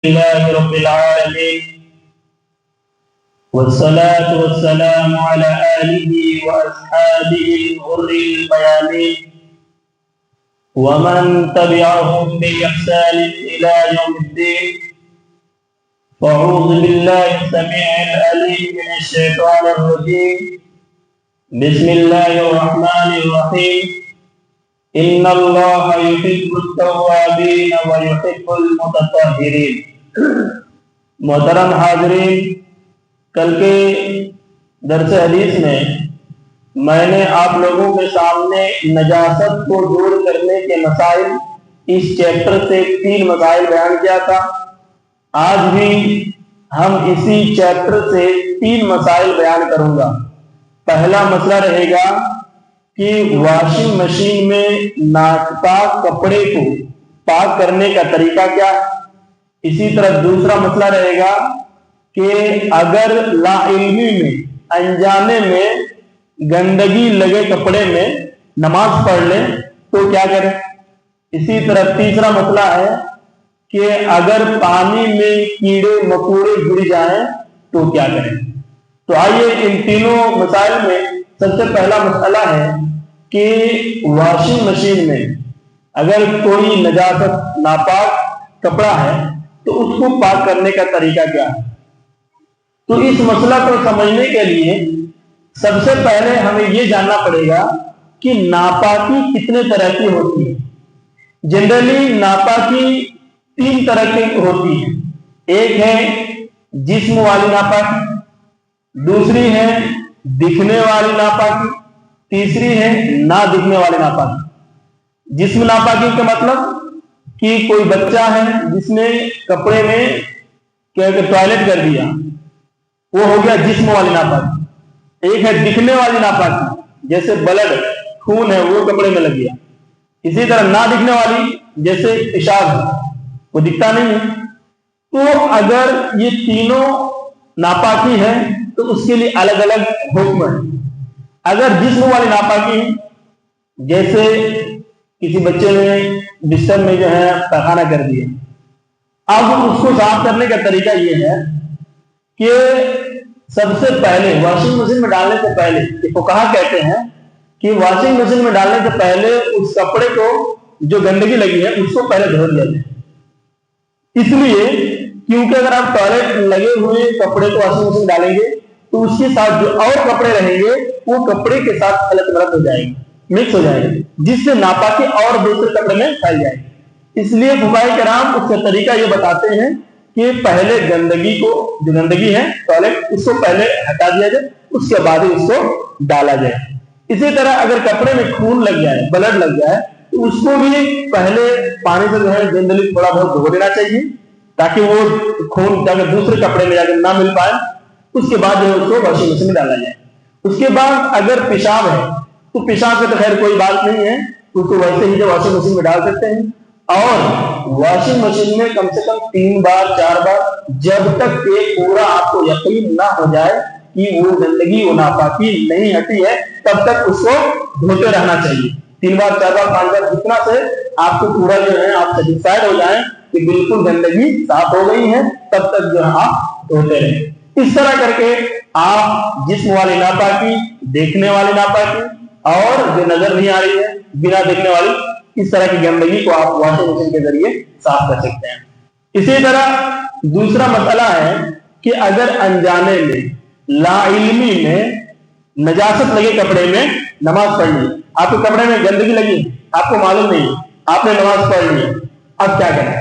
لله رب العالمين والصلاة والسلام على آله وأصحابه الغر الميامين ومن تبعهم بإحسان إلى يوم الدين. فأعوذ بالله السميع العليم من الشيطان الرجيم. بسم الله الرحمن الرحيم. إن الله يحب التوابين ويحب المتطهرين. محترم حاضرین، کل کے درس حدیث میں نے آپ لوگوں کے سامنے نجاست کو دور کرنے کے مسائل اس چیپٹر سے 3 مسائل بیان کیا تھا. آج بھی ہم اسی چیپٹر سے 3 مسائل بیان کروں گا. پہلا مسئلہ رہے گا کہ واشنگ مشین میں ناپاک کپڑے کو پاک کرنے کا طریقہ کیا ہے. اسی طرح دوسرا مسئلہ رہے گا کہ اگر لا علمی میں انجانے میں گندگی لگے کپڑے میں نماز پڑھ لیں تو کیا کریں. اسی طرح تیسرا مسئلہ ہے کہ اگر پانی میں کیڑے مکوڑے گر جائیں تو کیا کریں. تو آئیے ان تینوں مسائل میں سب سے پہلا مسئلہ ہے کہ واشنگ مشین میں اگر کوئی نجاست ناپاک کپڑا ہے تو اس کو پاک کرنے کا طریقہ کیا ہے. تو اس مسئلہ کو سمجھنے کے لیے سب سے پہلے ہمیں یہ جاننا پڑے گا کہ ناپاکی کتنے طرح کی ہوتی ہے. جنرلی ناپاکی 3 طرح کی ہوتی ہے. ایک ہے جسم والی ناپاکی، دوسری ہے دکھنے والی ناپاکی، تیسری ہے نہ دکھنے والی ناپاکی. جسم ناپاکی کا مطلب کہ کوئی بچہ ہے جس نے کپڑے میں ٹوائلٹ کر دیا، وہ ہو گیا جسم والی ناپاکی. ایک ہے دکھنے والی ناپاکی، جیسے بلڈ خون ہے وہ کپڑے میں لگ گیا. اسی طرح نہ دکھنے والی جیسے پیشاب ہے، وہ دکھتا نہیں ہے. تو اگر یہ تینوں ناپاکی ہے تو اس کے لیے الگ الگ حکم ہے. اگر جسم والی ناپاکی جیسے کسی بچے نے بستر میں جو ہے پیخانہ کر دیا، اب اس کو صاف کرنے کا طریقہ یہ ہے کہ سب سے پہلے واشنگ مشین میں ڈالنے سے پہلے فقہا کہتے ہیں کہ واشنگ مشین میں ڈالنے سے پہلے اس کپڑے کو جو گندگی لگی ہے اس کو پہلے دھو لیا جائے. اس لیے کیونکہ اگر آپ ٹوائلٹ لگے ہوئے کپڑے کو واشنگ مشین میں ڈالیں گے تو اس کے ساتھ جو اور کپڑے رہیں گے وہ کپڑے کے ساتھ الگ الگ ہو جائیں گے، مکس ہو جائیں گے، جس سے ناپاکی اور دوسرے کپڑے میں پھیل جائے گی. اس لیے فقہاء کرام اس کا طریقہ یہ بتاتے ہیں کہ پہلے گندگی کو، جو گندگی ہے ٹوائلٹ، اس کو پہلے ہٹا دیا جائے، اس کے بعد ہی اس کو ڈالا جائے. اسی طرح اگر کپڑے میں خون لگ جائے، بلڈ لگ جائے، تو اس کو بھی پہلے پانی سے جو ہے جنرلی تھوڑا بہت دھو دینا چاہیے تاکہ وہ خون جا کر دوسرے کپڑے میں جا کر نہ مل پائے. اس کے بعد جو ہے اس کو واشنگ مشین میں ڈالا جائے. اس کے بعد اگر پیشاب ہے تو پیشاب سے تو خیر کوئی بات نہیں ہے، اس کو ویسے ہی جو واشنگ مشین میں ڈال سکتے ہیں. اور واشنگ مشین میں کم سے کم 3 بار 4 بار، جب تک کہ پورا آپ کو یقین نہ ہو جائے کہ وہ گندگی وہ ناپاکی نہیں ہٹی ہے، تب تک اس کو دھوتے رہنا چاہیے. 3 بار 4 بار 5 بار جتنا سے آپ کو پورا جو ہے آپ سیٹسفائڈ ہو جائیں کہ بالکل گندگی صاف ہو گئی ہے، تب تک جو ہے آپ دھوتے رہیں. اس طرح کر کے آپ جسم والی ناپاکی، دیکھنے والی ناپاکی اور جو نظر نہیں آ رہی ہے بنا دیکھنے والی، اس طرح کی گندگی کو آپ واشنگ مشین کے ذریعے صاف کر سکتے ہیں. اسی طرح دوسرا مسئلہ ہے کہ اگر انجانے میں لا علمی میں نجاست لگے کپڑے میں نماز پڑھ لی، آپ کے کپڑے میں گندگی لگی، آپ کو معلوم نہیں، آپ نے نماز پڑھ لی، اب کیا کریں؟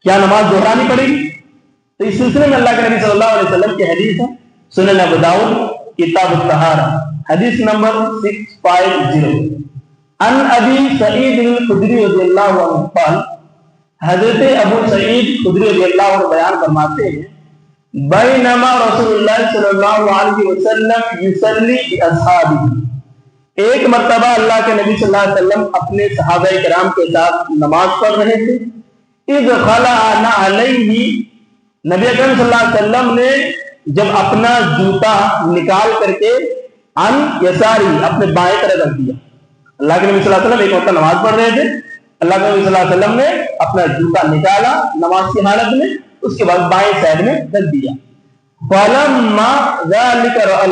کیا نماز دہرانی پڑے گی؟ تو اس سلسلے میں اللہ کے نبی صلی اللہ علیہ وسلم کی حدیث ہے، سنن ابو داؤد کتاب الطہارہ، حدیث نمبر 650. ان ابی سعید الخدری رضی اللہ عنہ قال، حضرت ابو سعید خدری رضی اللہ عنہ بیان فرماتے ہیں، بینما رسول اللہ صلی اللہ علیہ وسلم یصلی باصحابہ، ایک مرتبہ اللہ کے نبی صلی اللہ علیہ وسلم اپنے صحابہ کرام کے ساتھ نماز پڑھ رہے تھے. اذ خلع علیہ، نبی اکرم صلی اللہ علیہ وسلم نے جب اپنا جوتا نکال کر کے ان یساری اپنے بائیں طرف رکھ دیا. اللہ کے نبی صلی اللہ علیہ وسلم ایک وقت نماز پڑھ رہے تھے اللہ کے نبی صلی اللہ علیہ وسلم نے اپنا جوتا نکالا نماز کی حالت میں، اس کے بعد بائیں سائڈ میں رکھ دیا. فلما ذلك رأى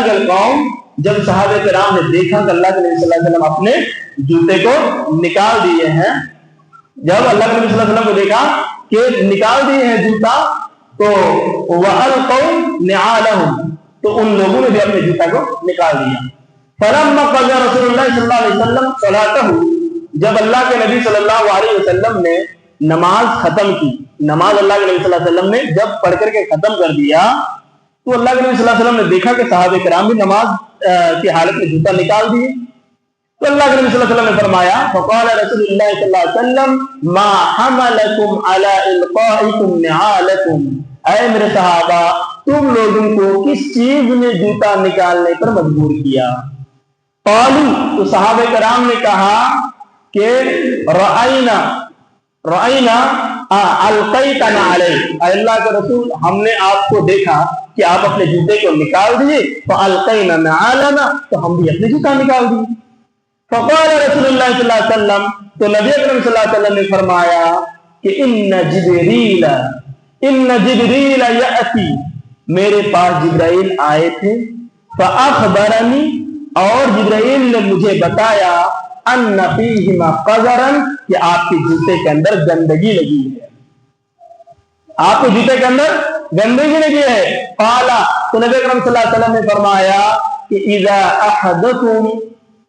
القوم، جب صحابہ کرام نے دیکھا کہ اللہ کے نبی صلی اللہ علیہ وسلم اپنے جوتے کو نکال دیے ہیں، جب اللہ کے نبی صلی اللہ علیہ وسلم کو دیکھا کہ نکال دیے ہیں جوتا، تو وَأَلْقَوْا نِعَالَهُمْ، تو ان لوگوں نے بھی اپنے جوتا کو نکال دیا. فلما قضى رسول اللہ صلی اللہ علیہ وسلم صلاته، جب اللہ کے نبی صلی اللہ علیہ وسلم نے نماز ختم کی، نماز اللہ کے نبی صلی اللہ علیہ وسلم نے جب پڑھ کر کے ختم کر دیا، تو اللہ کے نبی صلی اللہ علیہ وسلم نے دیکھا کہ صحابہ کرام بھی نماز کی حالت میں جوتا نکال دیے. تو اللہ کے نبی صلی اللہ علیہ وسلم نے فرمایا فقال رسول اللہ صلی اللہ علیہ وسلم ما حملکم علی القائکم نعالکم، اے میرے صحابہ تم لوگوں کو کس چیز نے جوتا نکالنے پر مجبور کیا؟ قالوا، تو صحابہ کرام نے کہا کہ رأینا القیتنا علیہ، اے اللہ کے رسول ہم نے آپ کو دیکھا کہ آپ اپنے جوتے کو نکال دیے، فالقینا نعالنا، تو ہم بھی اپنے جوتا نکال دیے. فقال رسول اللہ صلی اللہ علیہ وسلم، تو نبی اکرم صلی اللہ علیہ وسلم نے فرمایا کہ ان جبریل یأتی، میرے پاس جبرائیل آئے تھے، فاخبرنی، اور جبرائیل نے مجھے بتایا ان فیہما قذرا، کہ آپ کے جوتے کے اندر گندگی لگی ہے، آپ کے جوتے کے اندر گندگی لگی ہے. قال، تو نبی اکرم صلی اللہ علیہ وسلم نے فرمایا کہ اذا احدکم،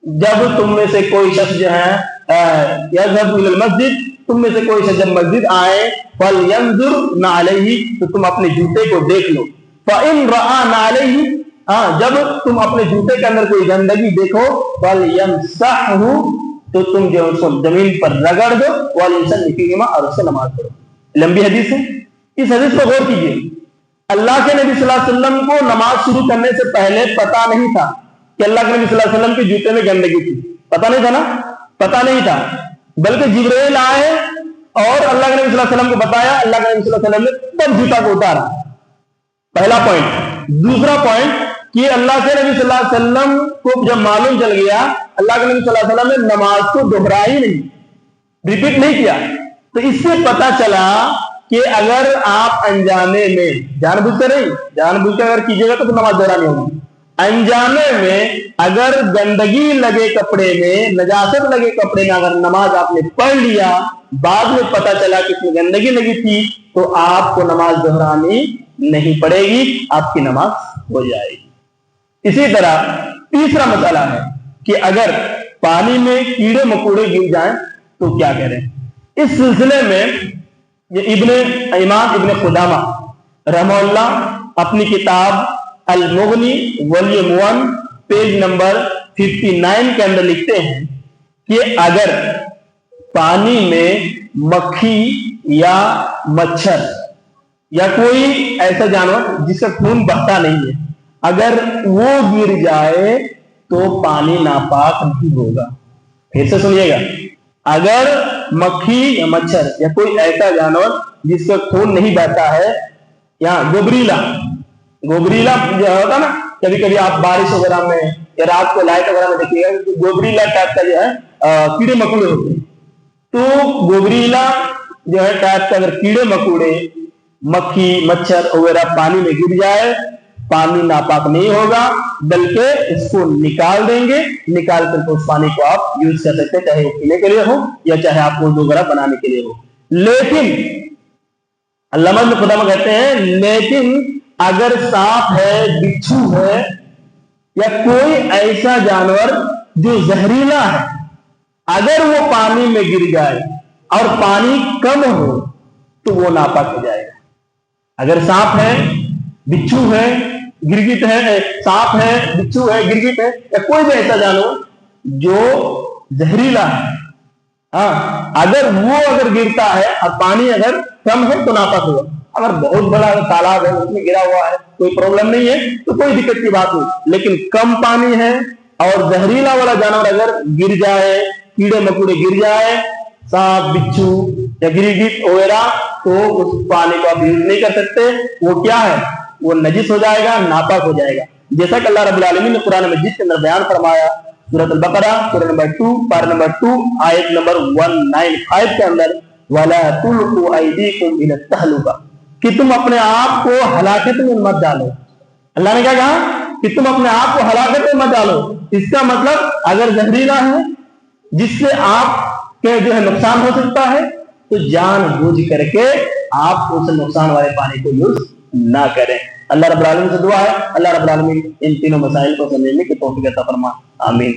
جب تم میں سے کوئی شخص جو ہے یذهب الى المسجد، تم میں سے کوئی شخص جب مسجد آئے، فلینظر نعلیہ، تو تم اپنے جوتے کو دیکھ لو. فان رأى نعلیہ، جب تم اپنے جوتے کے اندر کوئی گندگی دیکھو، فلیمسحہ، تو تم جو اس کو زمین پر رگڑ دو، ولیصلی فیہما، اور اس سے نماز پڑھو. لمبی حدیث ہے، اس حدیث کو غور کیجیے. اللہ کے نبی صلی اللہ علیہ وسلم کو نماز شروع کرنے سے پہلے پتا نہیں تھا کہ اللہ کے نبی صلی اللہ علیہ وسلم کے جوتے میں گندگی تھی، پتا نہیں تھا نا، پتا نہیں تھا، بلکہ جبرائیل آئے اور اللہ کے نبی صلی اللہ علیہ وسلم کو بتایا، اللہ کے نبی صلی اللہ علیہ وسلم نے تب جوتا کو اتارا. پہلا پوائنٹ. دوسرا پوائنٹ کہ اللہ کے نبی صلی اللہ علیہ وسلم کو جب معلوم چل گیا، اللہ کے نبی صلی اللہ علیہ وسلم نے نماز کو دوہرایا ہی نہیں، ریپیٹ نہیں کیا. تو اس سے پتا چلا کہ اگر آپ انجانے میں جان بوجھ کر اگر کیجیے گا تو نماز دوہرانی ہوگی. انجانے میں اگر گندگی لگے کپڑے میں، نجاست لگے کپڑے میں اگر نماز آپ نے پڑھ لیا، بعد میں پتا چلا کہ اس میں گندگی لگی تھی، تو آپ کو نماز دہرانی نہیں پڑے گی، آپ کی نماز ہو جائے گی. اسی طرح تیسرا مسئلہ ہے کہ اگر پانی میں کیڑے مکوڑے گر جائیں تو کیا کریں. اس سلسلے میں امام ابن قدامہ رحمہ اللہ اپنی کتاب المغنی والیوم 1 پیج نمبر 59 کے اندر لکھتے ہیں کہ اگر پانی میں مکھی یا مچھر یا کوئی ایسا جانور جس کا خون بہتا نہیں ہے، اگر وہ گر جائے تو پانی ناپاک نہیں ہوگا. پھر سے سنیے گا، اگر مکھی یا مچھر یا کوئی ایسا جانور جس کا خون نہیں بہتا ہے، یا گوبریلا جو ہوتا نا، کبھی کبھی آپ بارش وغیرہ میں یا رات کو لائٹ وغیرہ میں دیکھیے گا، گوبریلا ٹائپ کا جو ہے کیڑے مکوڑے ہوتے ہیں. تو گوبریلا جو ہے ٹائپ کا اگر کیڑے مکوڑے، مکھی مچھر وغیرہ پانی میں گر جائے، پانی ناپاک نہیں ہوگا، بلکہ اس کو نکال دیں گے. نکال کر اس پانی کو آپ یوز کر سکتے ہیں، چاہے وہ پینے کے لیے ہو یا چاہے آپ وضو وغیرہ بنانے کے لیے ہو. لیکن علامہ ابن قدامہ کہتے ہیں، لیکن اگر سانپ ہے، بچھو ہے یا کوئی ایسا جانور جو زہریلا ہے، اگر وہ پانی میں گر جائے اور پانی کم ہو تو وہ ناپاک ہو جائے گا. اگر سانپ ہے، بچھو ہے، گرگٹ ہے، سانپ ہے، بچھو ہے، گرگٹ ہے یا کوئی بھی ایسا جانور جو زہریلا ہے، اگر وہ گرتا ہے اور پانی اگر کم ہے تو ناپاک ہوگا. اگر بہت بڑا تالاب ہے، اس میں گرا ہوا ہے، کوئی پرابلم نہیں ہے، تو کوئی دقت کی بات نہیں. لیکن کم پانی ہے اور زہریلا والا جانور اگر گر جائے، کیڑے مکوڑے گر جائے، سانپ بچھو یا گرگٹ وغیرہ، تو اس پانی کو آپ یوز نہیں کر سکتے. وہ کیا ہے؟ وہ نجس ہو جائے گا، ناپاک ہو جائے گا. جیسا کہ اللہ رب العالمین نے قرآن مجید کے اندر بیان فرمایا، سورۃ البقرہ سورہ نمبر 2 پارہ نمبر 2 آیت نمبر 195 کے اندر وَلَا تُلْقُوا أَيْدِيكُمْ إِلَى التَّهْلُكَةِ کہ تم اپنے آپ کو ہلاکت میں مت ڈالو. اللہ نے کیا کہا کہ تم اپنے آپ کو ہلاکت میں مت ڈالو. اس کا مطلب اگر زہریلا ہے جس سے آپ کے جو ہے نقصان ہو سکتا ہے تو جان بوجھ کر کے آپ اس نقصان والے پانی کو یوز نہ کریں. اللہ رب العالمین سے دعا ہے اللہ رب العالمین ان تینوں مسائل کو سمجھنے کی توفیق عطا فرما. آمین.